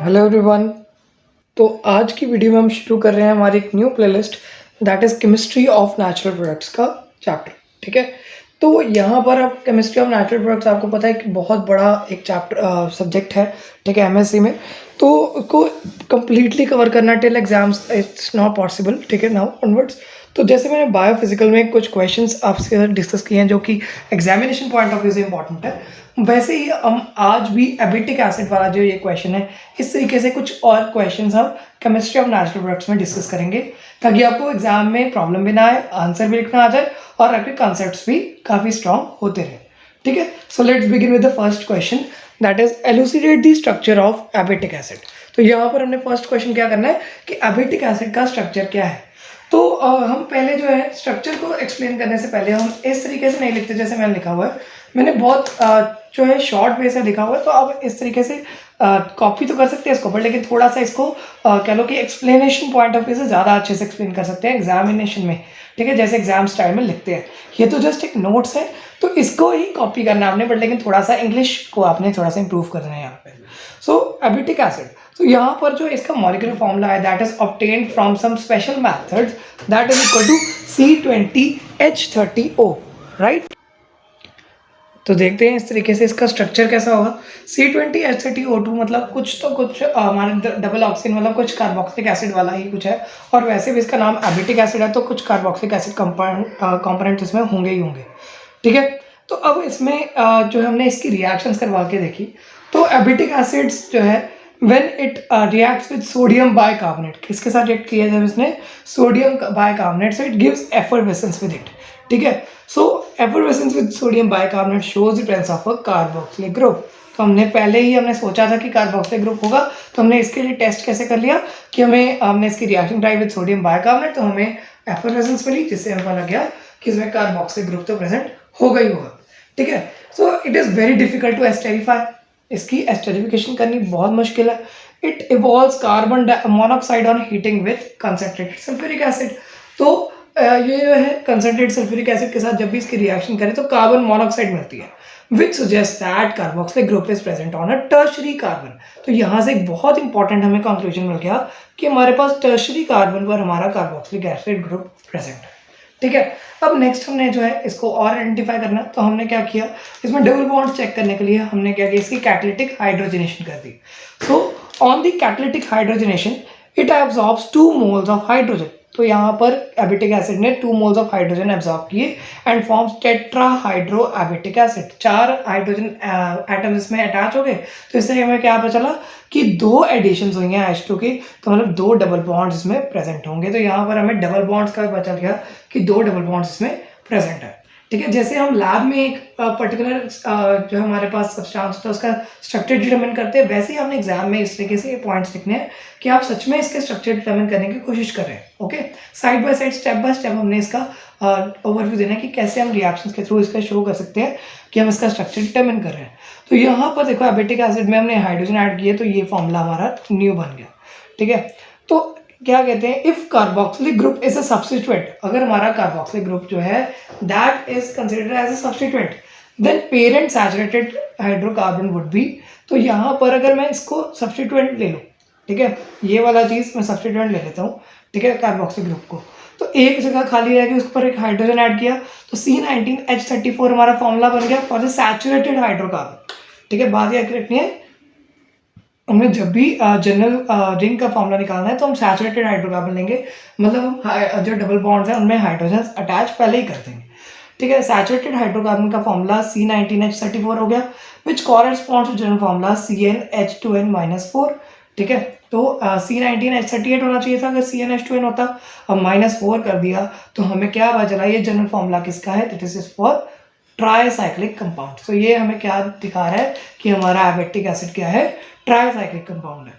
Hello everyone. तो आज की वीडियो में हम शुरू कर रहे हैं हमारी एक new playlist that is chemistry of natural products का चैप्टर। ठीक है, तो यहाँ पर अब केमिस्ट्री ऑफ नेचुरल प्रोडक्ट्स आपको पता है कि बहुत बड़ा एक चैप्टर सब्जेक्ट है। ठीक है, एमएससी में तो उसको कंप्लीटली कवर करना till exams it's not possible. ठीक है, नाउ ऑनवर्ड्स। तो जैसे मैंने बायोफिजिकल में कुछ क्वेश्चंस आपसे साथ डिस्कस किए हैं जो कि एग्जामिनेशन पॉइंट ऑफ व्यू से इंपॉर्टेंट है, वैसे ही हम आज भी एबिटिक एसिड वाला जो ये क्वेश्चन है, इस तरीके से कुछ और क्वेश्चंस हम केमिस्ट्री ऑफ नेचुरल प्रोडक्ट्स में डिस्कस करेंगे ताकि आपको एग्जाम में प्रॉब्लम भी ना आए, आंसर भी लिखना आ जाए और आपके कॉन्सेप्ट्स भी काफ़ी स्ट्रांग होते रहे। ठीक है, so let's begin with the first question that is elucidate the structure of abietic acid. तो यहाँ पर हमने फर्स्ट क्वेश्चन क्या करना है कि एबिटिक एसिड का स्ट्रक्चर क्या है। तो हम पहले जो है स्ट्रक्चर को एक्सप्लेन करने से पहले हम इस तरीके से नहीं लिखते जैसे मैंने लिखा हुआ है। मैंने बहुत जो है शॉर्ट वे से लिखा हुआ है, तो आप इस तरीके से कॉपी तो कर सकते हैं इसको पर, लेकिन थोड़ा सा इसको कह लो कि एक्सप्लेनेशन पॉइंट ऑफ व्यू से ज़्यादा अच्छे से एक्सप्लेन कर सकते हैं एग्जामिनेशन में। ठीक है, जैसे एग्जाम स्टाइल में लिखते हैं। ये तो जस्ट एक नोट्स है, तो इसको ही कॉपी करना आपने, बट लेकिन थोड़ा सा इंग्लिश को आपने थोड़ा सा इंप्रूव करना है यहाँ पे। सो एबिटिक एसिड, तो यहाँ पर जो इसका मॉलिक्यूलर फॉर्मूला है that is obtained from some special methods that is equal to C20H30O, right. तो देखते हैं इस तरीके से इसका स्ट्रक्चर कैसा होगा। C20H30O2 मतलब कुछ तो कुछ हमारे डबल ऑक्सीजन मतलब कुछ कार्बोक्सिलिक एसिड वाला ही कुछ है, और वैसे भी इसका नाम एबिटिक एसिड है तो कुछ कार्बोक्सिलिक एसिड कंपोनेंट इसमें होंगे ही होंगे। ठीक है, तो अब इसमें जो हमने इसकी रिएक्शंस करवा के देखी, तो एबिटिक एसिड्स जो है when it reacts with sodium bicarbonate, किसके साथ रिएक्ट किया जब इसने sodium bicarbonate, so it gives effervescence with it. ठीक है, so effervescence with sodium bicarbonate shows the presence of a carboxylic group. तो हमने पहले ही हमने सोचा था कि कार्बोक्सिलिक ग्रुप होगा, तो हमने इसके लिए टेस्ट कैसे कर लिया कि हमने इसकी रिएक्शन कराई विद सोडियम बाइकार्बोनेट, तो हमें एफरवेसेंस मिली जिससे हमें पता लगा कि इसमें कार्बोक्सिलिक ग्रुप तो प्रेजेंट होगा ही होगा। ठीक है, so it is very difficult to esterify, इसकी एस्टेरिफिकेशन करनी बहुत मुश्किल है। It evolves carbon monoxide on heating with concentrated sulphuric acid. तो ये जो है कंसंट्रेटेड सल्फ्यूरिक एसिड के साथ जब भी इसकी रिएक्शन करें तो कार्बन मोनोऑक्साइड मिलती है, which suggest that carboxylic group is present on a tertiary carbon. तो यहाँ से एक बहुत इंपॉर्टेंट हमें कंक्लूजन मिल गया कि हमारे पास टर्शरी कार्बन पर हमारा कार्बोक्सिलिक एसिड ग्रुप प्रेजेंट है। ठीक है, अब नेक्स्ट हमने जो है इसको और आइडेंटिफाई करना, तो हमने क्या किया, इसमें डबल बॉन्ड चेक करने के लिए हमने क्या किया, इसकी कैटालिटिक हाइड्रोजनेशन कर दी। So on the catalytic hydrogenation it absorbs 2 moles of hydrogen. तो यहाँ पर एबिटिक एसिड ने 2 मोल्स ऑफ हाइड्रोजन एब्जॉर्ब किए and forms tetrahydro abietic acid. 4 hydrogen atoms इसमें अटैच हो गए, तो इससे हमें क्या पता चला कि 2 एडिशंस हुई हैं H2 की, तो मतलब 2 डबल बॉन्ड्स इसमें प्रेजेंट होंगे। तो यहाँ पर हमें डबल बॉन्ड्स का पता चल गया कि 2 डबल बॉन्ड्स इसमें प्रेजेंट है। ठीक है, जैसे हम लैब में एक पर्टिकुलर जो हमारे पास सब्सटेंस होता है उसका स्ट्रक्चर डिटरमिन करते हैं, वैसे ही हमने एग्जाम में इस तरीके से ये पॉइंट्स लिखने हैं कि आप सच में इसके स्ट्रक्चर डिटरमिन करने की कोशिश कर रहे हैं। Okay, side by side step by step हमने इसका ओवरव्यू देना है कि कैसे हम रिएक्शंस के थ्रू इसका शो कर सकते हैं कि हम इसका स्ट्रक्चर डिटरमिन कर रहे हैं। तो यहाँ पर देखो एबिटिक एसिड में हमने हाइड्रोजन ऐड किया, तो ये फॉर्मूला हमारा न्यू बन गया। ठीक है, तो क्या कहते हैं, if carboxylic group is a substituent, अगर हमारा कार्बोक्सिलिक ग्रुप जो है that is considered as a substituent, then parent saturated hydrocarbon would be. तो यहाँ पर अगर मैं इसको सब्स्टिट्यूएंट ले लूँ, ठीक है, ये वाला चीज़ मैं सब्स्टिट्यूएंट ले लेता हूँ, ठीक है, कार्बोक्सिलिक ग्रुप को, तो एक जगह खाली रह गई, उस पर एक हाइड्रोजन ऐड किया, तो C19H34 हमारा फॉर्मूला बन गया फॉर द सैचुरेटेड हाइड्रोकार्बन। ठीक है, बात याद रखनी है, हमें जब भी जनरल रिंग का फॉर्मूला निकालना है तो हम सैचुरेटेड हाइड्रोकार्बन लेंगे, मतलब हम जो डबल बॉन्ड्स हैं उनमें हाइड्रोजन अटैच पहले ही कर देंगे। ठीक है, सैचुरेटेड हाइड्रोकार्बन का फॉर्मूला C19H34 हो गया, which corresponds to general formula CnH2n-4। ठीक है, तो C19H38 होना चाहिए था अगर CnH2n होता, अब -4 कर दिया, तो हमें क्या पता चला, ये जनरल फॉर्मूला किसका है, that is for tricyclic compound. तो ये हमें क्या दिखा रहा है कि हमारा एबिटिक एसिड क्या है, ट्राईसाइक्लिक कंपाउंड है।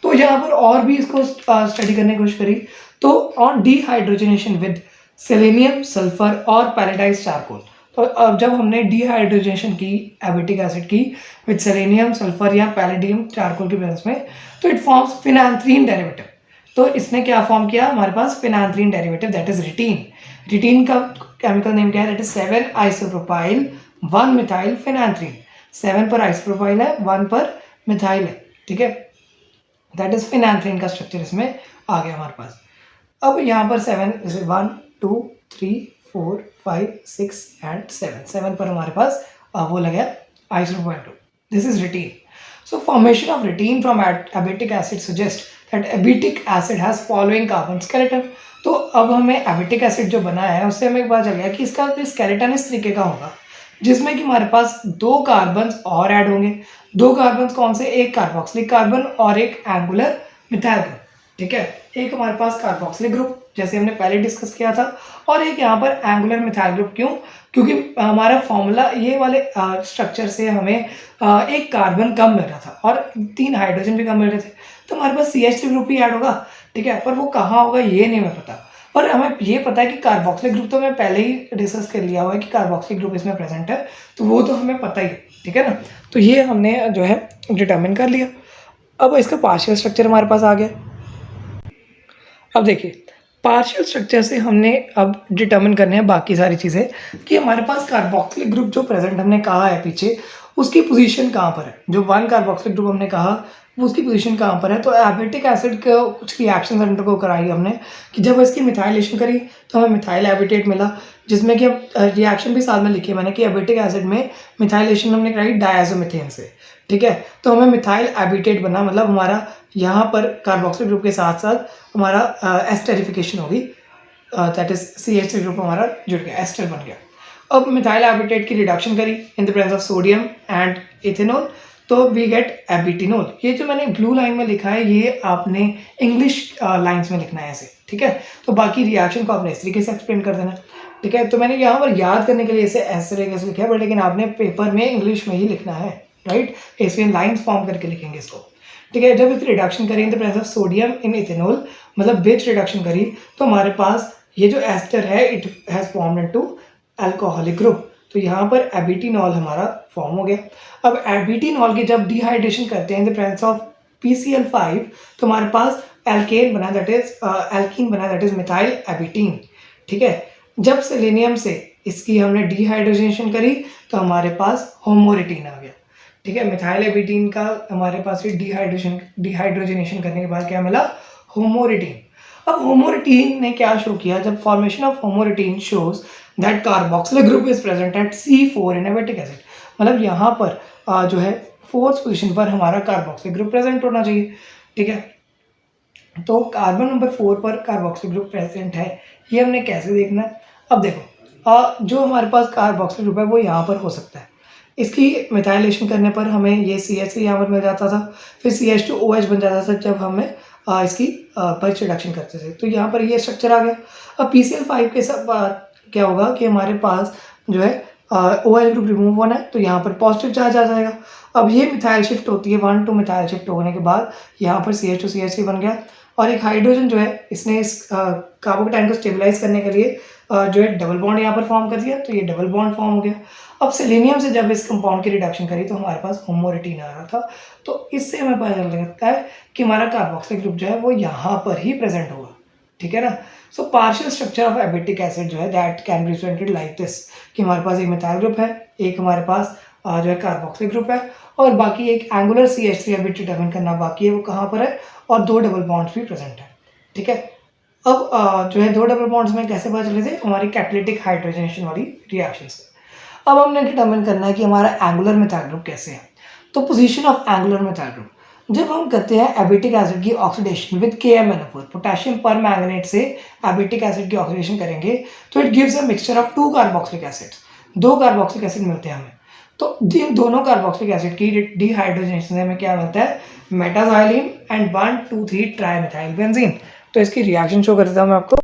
तो यहाँ पर और भी इसको स्टडी करने की कोशिश करी, तो on dehydrogenation with selenium, sulphur और पैलेडाइज चारकोल। तो अब जब हमने डीहाइड्रोजनेशन की एबिटिक एसिड की विद सेलेनियम, सल्फर या पैलेडियम चारकोल के प्रेजेंस में, तो इट फॉर्म्स फिनांथ्रीन डेरिवेटिव। तो इसने क्या फॉर्म किया, हमारे पास फिनांथ्रीन डेरिवेटिव दैट इज रिटीन। रिटीन का केमिकल नेम क्या है, दैट इज 7 आइसोप्रोपाइल 1 मिथाइल फिनांथ्रीन। 7 पर आइसोप्रोपाइल है, 1 पर मिथाइल है। ठीक है, दैट इज़ फिनाल्थ्रीन का स्ट्रक्चर इसमें आ गया हमारे पास। अब यहाँ पर 7 जैसे 1 2 3 4 5 6 एंड 7 पर हमारे पास वो लगा isopropyl. This is रेटिन। So formation of retin from abatic acid suggests that abatic acid has following carbon skeleton। तो अब हमें एबिटिक एसिड जो बना है उससे हमें पता चल गया कि इसका जो स्केलेटन इस तरीके का होगा जिसमें कि हमारे पास 2 कार्बन्स और ऐड होंगे। 2 कार्बन्स कौन से? एक कार्बोक्सिलिक कार्बन और एक एंगुलर मिथाइल ग्रुप। ठीक है, एक हमारे पास कार्बोक्सिलिक ग्रुप जैसे हमने पहले डिस्कस किया था, और एक यहाँ पर एंगुलर मिथाइल ग्रुप। क्यों? क्योंकि हमारा फॉर्मूला ये वाले स्ट्रक्चर से हमें एक कार्बन कम मिल रहा था और 3 हाइड्रोजन भी कम मिल रहे थे, तो हमारे पास CH3 ग्रुप ही ऐड होगा। ठीक है, पर वो कहाँ होगा ये नहीं हमें पता, और हमें ये पता है कि कार्बोक्सिलिक ग्रुप तो हमें पहले ही डिस्कस कर लिया हुआ है कि कार्बोक्सिलिक ग्रुप इसमें प्रेजेंट है, तो वो तो हमें पता ही है। ठीक है ना, तो ये हमने जो है डिटर्मिन कर लिया। अब इसका पार्शियल स्ट्रक्चर हमारे पास आ गया। अब देखिए पार्शियल स्ट्रक्चर से हमने अब डिटर्मिन करने हैं बाकी सारी चीज़ें कि हमारे पास कार्बोक्सिलिक ग्रुप जो प्रेजेंट हमने कहा है पीछे, उसकी पोजीशन कहाँ पर है। जो 1 कार्बोक्सिलिक ग्रुप हमने कहा वो उसकी पोजीशन कहाँ पर है। तो एबिटिक एसिड का कुछ रिएक्शन अंडरगो कराई हमने कि जब इसकी मिथाइलेशन करी तो हमें मिथाइल एबिटेट मिला, जिसमें कि अब रिएक्शन भी साथ में लिखी है मैंने कि एबिटिक एसिड में मिथाइलेशन हमने कराई डायज़ोमिथेन से। ठीक है, तो हमें मिथाइल एबिटेट बना, मतलब हमारा यहाँ पर कार्बोक्सिल ग्रुप के साथ साथ हमारा एस्टरिफिकेशन होगी, दैट इज CH3 ग्रुप हमारा जुड़ गया, एस्टर बन गया। अब मिथाइल एबिटेट की रिडक्शन करी in the presence of sodium and ethanol, तो वी गेट एबिटिनॉल। ये जो मैंने ब्लू लाइन में लिखा है ये आपने इंग्लिश लाइन्स में लिखना है ऐसे। ठीक है, तो बाकी रिएक्शन को आपने इस तरीके से एक्सप्लेन कर देना। ठीक है, तो मैंने यहाँ पर याद करने के लिए इसे इस तरीके से लिखा है, बट लेकिन आपने पेपर में इंग्लिश में ही लिखना है, राइट। इसमें लाइन्स फॉर्म करके लिखेंगे इसको। ठीक है, जब इसकी रिडक्शन करी in the presence of sodium in ethanol, मतलब बेच रिडक्शन करी, तो हमारे पास ये जो एस्टर है it has formed into alcoholic group, तो यहाँ पर एबिटिनॉल हमारा फॉर्म हो गया। अब एबिटिनॉल की जब डिहाइड्रेशन करते हैं in the presence of PCl5, तो हमारे पास एल्केन बना, दैट इज एल्कीन बना, दैट इज मिथाइल एबिटीन। ठीक है, जब सेलेनियम से इसकी हमने डिहाइड्रोजनेशन करी तो हमारे पास होमोरेटिन आ गया। ठीक है, मिथाइल एबिटीन का हमारे पास डिहाइड्रोजनेशन करने के बाद क्या मिला? होमोरेटिन। अब होमोरेटिन ने क्या शो किया? जब formation of homoretene shows that carboxylic group is present at C4 in abietic acid, मतलब यहाँ पर जो है 4th पोजीशन पर हमारा कार्बोक्सिलिक ग्रुप प्रेजेंट होना चाहिए। ठीक है, तो कार्बन नंबर 4 पर कार्बोक्सिलिक ग्रुप प्रेजेंट है, ये हमने कैसे देखना है? अब देखो जो हमारे पास कार्बोक्सिलिक ग्रुप है वो यहाँ पर हो सकता है, इसकी मिथाइलेशन करने पर हमें ये CH3 यहाँ पर मिल जाता था, फिर CH2OH बन जाता था जब हमें इसकी बर्च रिडक्शन करते थे, तो यहाँ पर ये स्ट्रक्चर आ गया। अब PCl5 के साथ क्या होगा कि हमारे पास जो है OH ग्रुप रिमूव होना है, तो यहाँ पर पॉजिटिव चार्ज आ जाएगा। अब ये मिथाइल शिफ्ट होती है, 1 to मिथाइल शिफ्ट होने के बाद यहाँ पर CH2 CH3 बन गया, और एक हाइड्रोजन जो है इसने इस कार्बोकेटाइन को स्टेबलाइज करने के लिए जो है डबल बॉन्ड यहाँ पर फॉर्म कर दिया, तो ये डबल बॉन्ड फॉर्म हो गया। अब सेलेनियम से जब इस कंपाउंड की रिडक्शन करी तो हमारे पास होमोरेटिन आ रहा था, तो इससे हमें पता चल सकता है कि हमारा कार्बोक्सिलिक ग्रुप जो है वो यहाँ पर ही प्रेजेंट होगा। ठीक है ना, so partial structure of abietic acid जो है that can be represented like this, कि हमारे पास एक मिथाइल ग्रुप है, एक हमारे पास जो है कार्बोक्सिलिक ग्रुप है, और बाकी एक एंगुलर CH3 अभी डिटरमिन करना बाकी है वो कहाँ पर है, और 2 डबल बॉन्ड्स भी प्रेजेंट है। ठीक है, अब जो है 2 डबल बॉन्ड्स में कैसे पता चले थे? हमारी कैटालिटिक हाइड्रोजनेशन वाली रिएक्शन से। अब हमने डिटरमिन करना है कि हमारा एंगुलर मिथाइल ग्रुप कैसे है। तो position of angular methyl group, जब हम करते हैं एबिटिक एसिड की ऑक्सीडेशन विद KMnO4, पोटेशियम पर मैंगनेट से एबिटिक एसिड की ऑक्सीडेशन करेंगे तो it gives a mixture of 2 carboxylic acids, 2 carboxylic acid मिलते हैं हमें। तो इन दोनों कार्बोक्सिलिक एसिड की डिहाइड्रोजनेशन से हमें क्या मिलता है? मेटाजाइलिन एंड 1,2,3 ट्राइमिथाइल बेंजीन। तो इसकी रिएक्शन शो कर देता हूँ मैं आपको।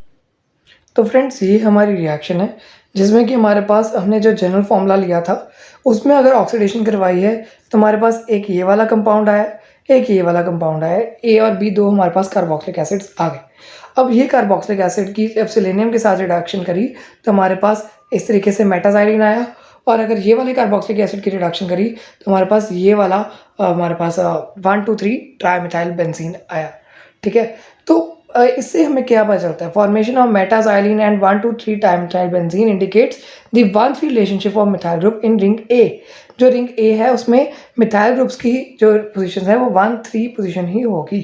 तो फ्रेंड्स ये हमारी रिएक्शन है जिसमें कि हमारे पास हमने जो जनरल फॉर्मूला लिया था उसमें अगर ऑक्सीडेशन करवाई है तो हमारे पास एक ये वाला कंपाउंड आया, एक ये वाला कंपाउंड आया, A और B दो हमारे पास कार्बोक्सिलिक एसिड्स आ गए। अब ये कार्बोक्सिलिक एसिड की जब सेलेनियम के साथ रिडक्शन करी तो हमारे पास इस तरीके से मेटाजाइलिन आया, और अगर ये वाले कार्बोक्सिलिक एसिड की रिडक्शन करी तो हमारे पास ये वाला हमारे पास 1,2,3 ट्राइमिथाइल बेंजीन आया। ठीक है, तो इससे हमें क्या पता चलता है, formation of metaxylene and 1 to 3 time benzene indicates the 1-3 relationship of methyl group in ring A. जो रिंग ए है उसमें मिथाइल ग्रुप्स की जो पोजीशन है वो 1-3 पोजीशन ही होगी,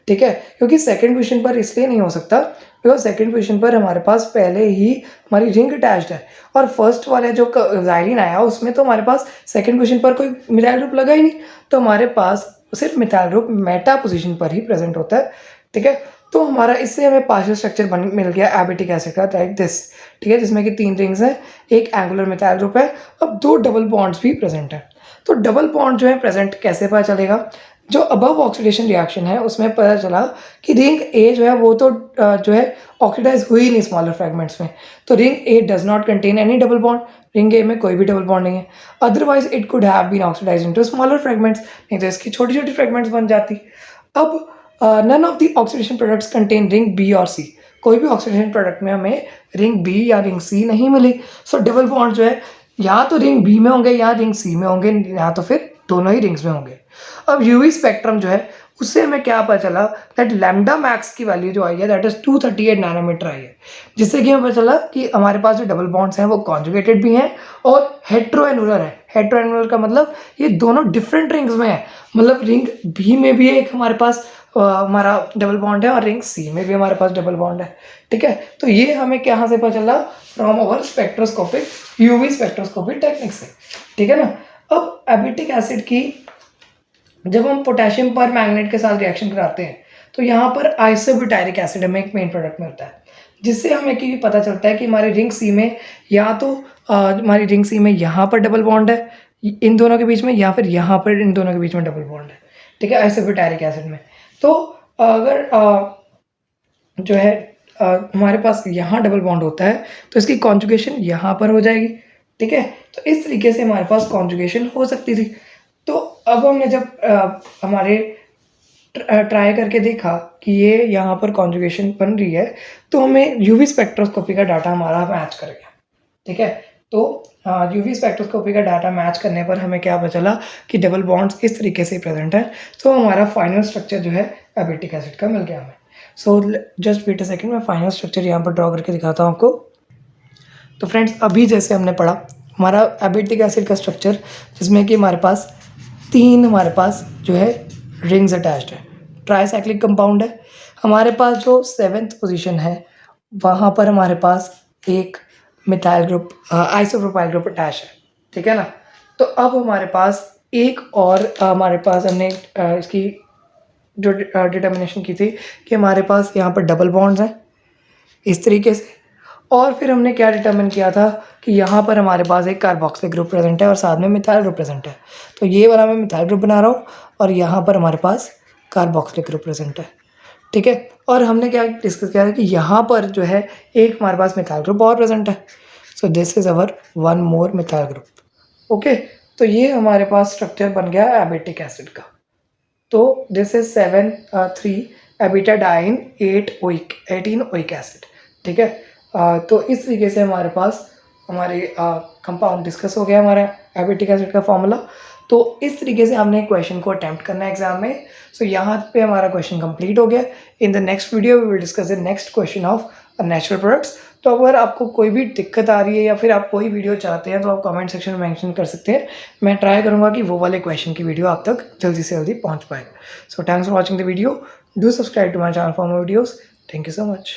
ठीक है, क्योंकि सेकंड पोजीशन पर इसलिए नहीं हो सकता बिकॉज सेकंड पोजीशन पर हमारे पास पहले ही हमारी रिंग अटैच्ड है, और फर्स्ट वाला जो जाइलिन आया उसमें तो हमारे पास सेकंड पोजीशन पर कोई मिथाइल ग्रुप लगा ही नहीं, तो हमारे पास सिर्फ मिथाइल ग्रुप मेटा पोजीशन पर ही प्रेजेंट होता है, ठीक है। तो हमारा इससे हमें पार्शियल स्ट्रक्चर बन मिल गया एबिटिक एसिड का लाइक दिस, ठीक है, जिसमें कि 3 रिंग्स हैं, एक एंगुलर मिथाइल ग्रुप है, अब 2 डबल बॉन्ड्स भी प्रेजेंट है। तो डबल बॉन्ड जो है प्रेजेंट कैसे पता चलेगा, जो अबव ऑक्सीडेशन रिएक्शन है उसमें पता चला कि रिंग ए जो है वो तो जो है ऑक्सीडाइज हुई नहीं स्मॉलर फ्रेगमेंट्स में, तो ring A does not contain any double bond, ring A में कोई भी डबल बॉन्ड नहीं है, otherwise it could have been oxidise into smaller fragments, नहीं तो इसकी छोटी छोटी फ्रेगमेंट्स बन जाती। अब none of the oxidation products contain ring B और सी, कोई भी ऑक्सीडेशन प्रोडक्ट में हमें रिंग बी या रिंग सी नहीं मिली, सो डबल बॉन्ड जो है या तो रिंग बी में होंगे या रिंग सी में होंगे, या तो फिर दोनों ही रिंग्स में होंगे। अब यूवी स्पेक्ट्रम जो है उससे हमें क्या पता चला दैट लैम्डा मैक्स की वैल्यू जो आई है दैट इज 238 नैनोमीटर आई है, जिससे कि हमें पता चला कि हमारे पास जो डबल बॉन्ड्स हैं वो कॉन्जुगेटेड भी हैं और हेट्रोएनुलर है। हेट्रोएनुलर का मतलब ये दोनों डिफरेंट रिंग्स में है, मतलब रिंग बी में भी एक हमारे पास हमारा डबल बॉन्ड है और रिंग सी में भी हमारे पास डबल बॉन्ड है, ठीक है। तो ये हमें कहाँ से पता चला, from our spectroscopic UV spectroscopic technique से, ठीक है ना। अब एबिटिक एसिड की जब हम पोटेशियम पर मैग्नेट के साथ रिएक्शन कराते हैं तो यहाँ पर आइसोब्यूटायरिक एसिड हमें एक मेन प्रोडक्ट मिलता है, जिससे हमें कि पता चलता है कि हमारी रिंग सी में या तो हमारी रिंग सी में यहाँ पर डबल बॉन्ड है इन दोनों के बीच में, या फिर यहाँ पर इन दोनों के बीच में डबल बॉन्ड है, ठीक है, आइसोब्यूटायरिक एसिड में। तो अगर जो है हमारे पास यहाँ डबल बॉन्ड होता है तो इसकी कॉन्जुगेशन यहाँ पर हो जाएगी, ठीक है। तो इस तरीके से हमारे पास कॉन्जुगेशन हो सकती थी। तो अब हमने जब हमारे ट्राई करके देखा कि ये यहाँ पर कॉन्जुगेशन बन रही है, तो हमें यूवी स्पेक्ट्रोस्कोपी का डाटा हमारा मैच कर गया, ठीक है। तो यूवी स्पेक्ट्रोस्कोपी का डाटा मैच करने पर हमें क्या पता चला कि डबल बॉन्ड्स इस तरीके से प्रेजेंट है, तो हमारा फाइनल स्ट्रक्चर जो है एबिटिक एसिड का मिल गया हमें। So just wait a second, मैं फाइनल स्ट्रक्चर यहाँ पर ड्रॉ करके दिखाता हूँ आपको। तो फ्रेंड्स अभी जैसे हमने पढ़ा हमारा एबिटिक एसिड का स्ट्रक्चर, जिसमें कि हमारे पास 3 हमारे पास जो है रिंग्स अटैच्ड है, ट्राईसाइक्लिक कंपाउंड है। हमारे पास जो 7th पोजीशन है वहाँ पर हमारे पास एक methyl group isopropyl group attach है, ठीक है ना। तो अब हमारे पास एक और हमारे पास हमने इसकी जो डिटर्मिनेशन की थी कि हमारे पास यहाँ पर डबल बॉन्ड्स हैं इस तरीके से, और फिर हमने क्या डिटर्मिन किया था कि यहाँ पर हमारे पास एक कार्बोक्सिलिक ग्रुप प्रेजेंट है और साथ में मिथाइल ग्रुप प्रेजेंट है। तो ये वाला मैं मिथाइल ग्रुप बना रहा हूँ और यहाँ पर हमारे पास कार्बोक्सिलिक ग्रुप प्रेजेंट है, ठीक है। और हमने क्या डिस्कस किया था कि यहाँ पर जो है एक हमारे पास मिथाइल ग्रुप और प्रेजेंट है, so this is our 1 more methyl group, okay. तो ये हमारे पास स्ट्रक्चर बन गया एबिटिक एसिड का। तो दिस इज 7 3 एबिटाडाइन 18 ओइक एसिड, ठीक है। तो इस तरीके से हमारे पास हमारे कंपाउंड डिस्कस हो गया हमारा एबिटिक एसिड का फॉर्मूला। तो इस तरीके से हमने क्वेश्चन को अटेम्प्ट करना है एग्जाम में। सो यहाँ पे हमारा क्वेश्चन कंप्लीट हो गया। In the next video we will discuss the next question of natural products. तो अगर आपको कोई भी दिक्कत आ रही है या फिर आप कोई वीडियो चाहते हैं तो आप कमेंट सेक्शन में मेंशन कर सकते हैं। मैं ट्राई करूँगा कि वो वाले क्वेश्चन की वीडियो आप तक जल्दी से जल्दी पहुँच पाए। So thanks for watching the video, do subscribe to my channel for more videos. Thank you so much.